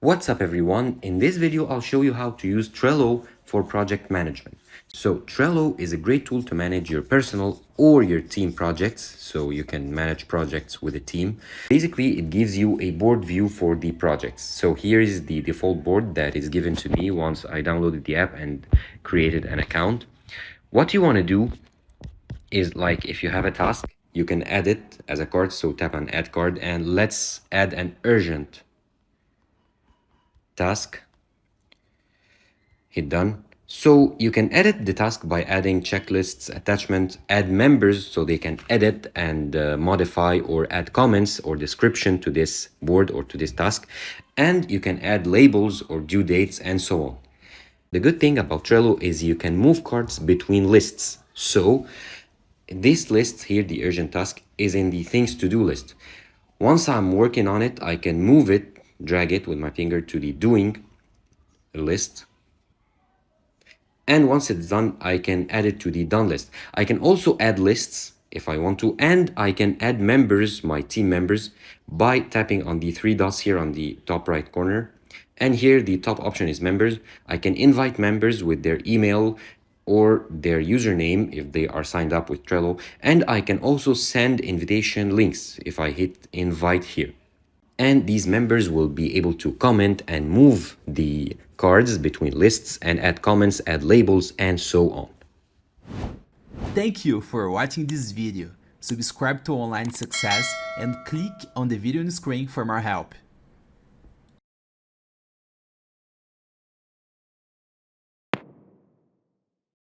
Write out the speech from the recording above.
What's up everyone? In this video, I'll show you how to use Trello for project management. So Trello is a great tool to manage your personal or your team projects, so you can manage projects with a team. Basically, it gives you a board view for the projects. So here is the default board that is given to me once I downloaded the app and created an account. What you want to do is, like, if you have a task, you can add it as a card. So tap on add card and let's add an urgent task. Hit done. So you can edit the task by adding checklists, attachments, add members so they can edit and modify or add comments or description to this board or to this task. And you can add labels or due dates and so on. The good thing about Trello is you can move cards between lists. So this list here, the urgent task, is in the things to do list. Once I'm working on it, I can move it, drag it with my finger to the doing list. And once it's done, I can add it to the done list. I can also add lists if I want to, and I can add members, my team members, by tapping on the three dots here on the top right corner. And here the top option is members. I can invite members with their email or their username if they are signed up with Trello. And I can also send invitation links if I hit invite here. And these members will be able to comment and move the cards between lists and add comments, add labels, and so on. Thank you for watching this video. Subscribe to Online Success and click on the video on the screen for more help.